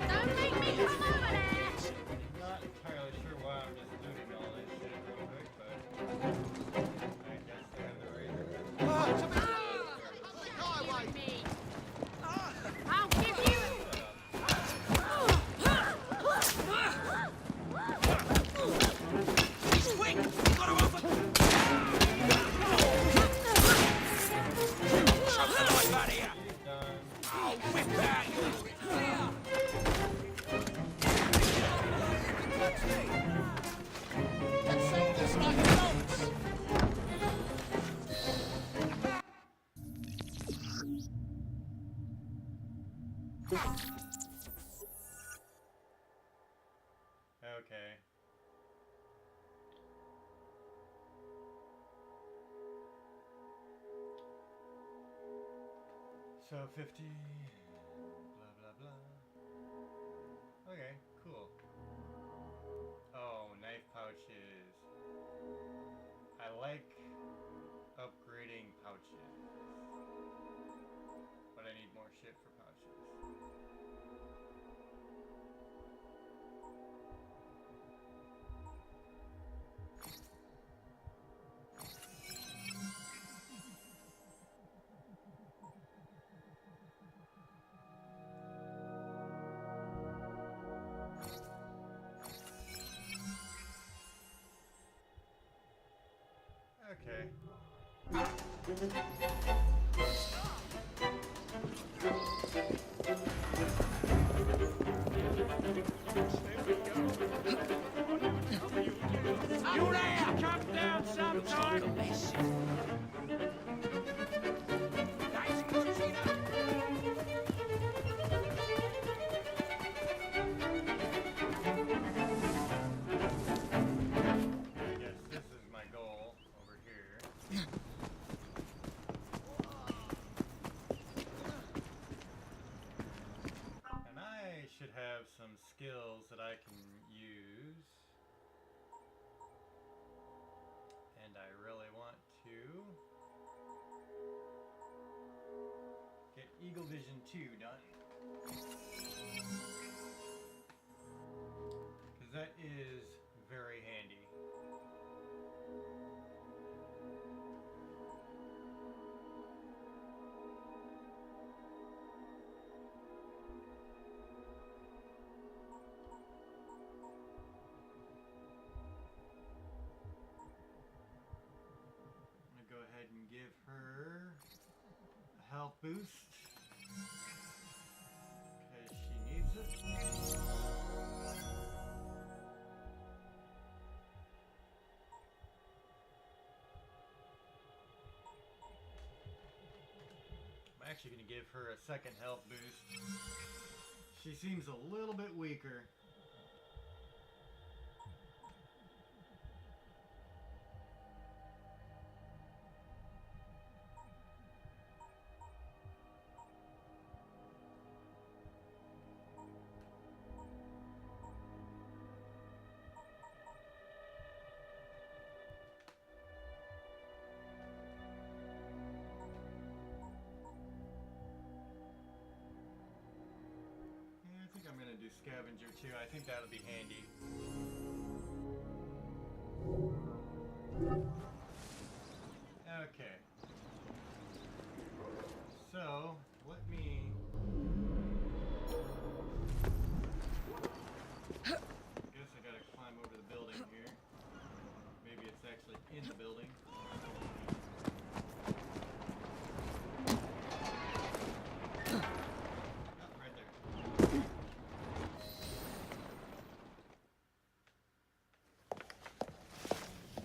Don't make me come over there! Not entirely sure why I'm just looting all this shit real quick, but I guess they have the reason. I'll give you... Quick! Got to open! Shove the life out of here! I'll whip out you! Let's solve this like adults! Okay. So 50, blah blah blah. Okay, cool. Oh, knife pouches. I like upgrading pouches, but I need more shit for pouches. Okay. You there! Come down sometime! I guess this is my goal over here. And I should have some skills that I can use. And I really want to get Eagle Vision 2 done. Because that is very handy. I'm gonna go ahead and give her a health boost. Because she needs it. actually gonna give her a second health boost. She seems a little bit weaker. I think I'm gonna do scavenger too. I think that'll be handy. Okay. So, let me... I guess I gotta climb over the building here. Maybe it's actually in the building.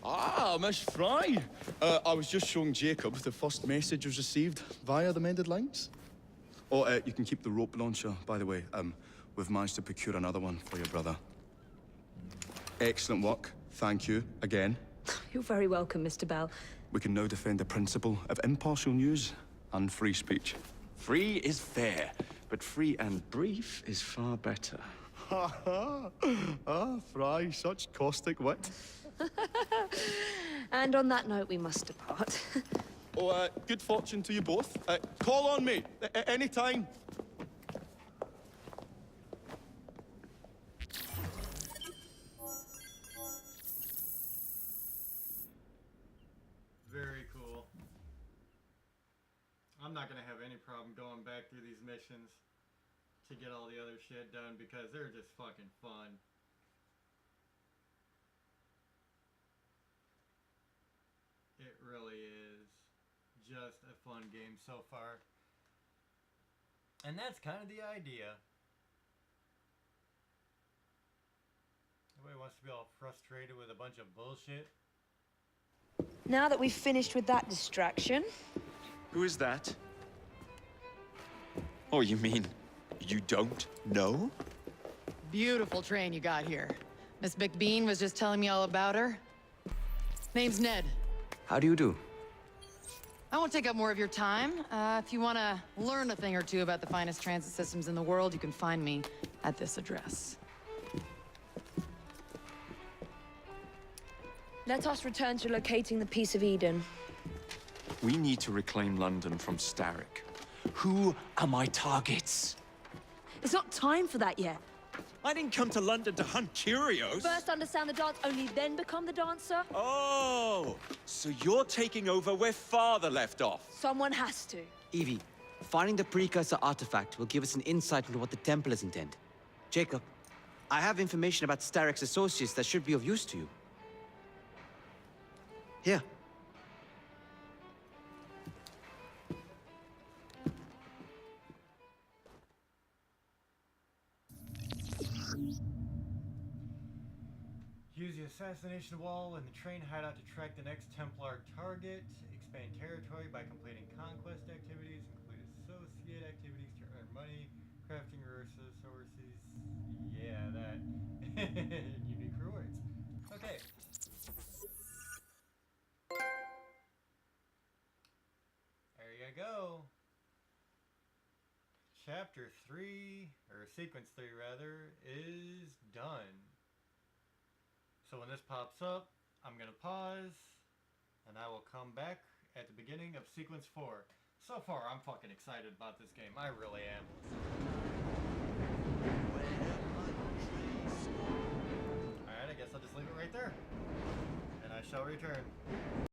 Ah, Miss Fry. I was just showing Jacob the first message was received via the mended lines. Oh, you can keep the rope launcher, by the way. We've managed to procure another one for your brother. Excellent work. Thank you, again. You're very welcome, Mr. Bell. We can now defend the principle of impartial news and free speech. Free is fair, but free and brief is far better. Ha ha! Ah, Fry, such caustic wit. And on that note, we must depart. Oh, good fortune to you both. Call on me, anytime. Very cool. I'm not gonna have any problem going back through these missions to get all the other shit done because they're just fucking fun. It really is just a fun game so far. And that's kind of the idea. Nobody wants to be all frustrated with a bunch of bullshit. Now that we've finished with that distraction... Who is that? Oh, you mean you don't know? Beautiful train you got here. Miss McBean was just telling me all about her. Name's Ned. How do you do? I won't take up more of your time. If you want to learn a thing or two about the finest transit systems in the world, you can find me at this address. Let us return to locating the Piece of Eden. We need to reclaim London from Starrick. Who are my targets? It's not time for that yet. I didn't come to London to hunt curios. First understand the dance, only then become the dancer. Oh, so you're taking over where Father left off. Someone has to. Evie, finding the precursor artifact will give us an insight into what the Templars intend. Jacob, I have information about Starrick's associates that should be of use to you. Here. Use the assassination wall and the train hideout to track the next Templar target. Expand territory by completing conquest activities. Include associate activities to earn money. Crafting resources. Yeah, that. Unique rewards. Okay. There you go. Chapter 3, or sequence 3 rather, is done. So when this pops up, I'm going to pause, and I will come back at the beginning of sequence 4. So far, I'm fucking excited about this game. I really am. Alright, I guess I'll just leave it right there. And I shall return.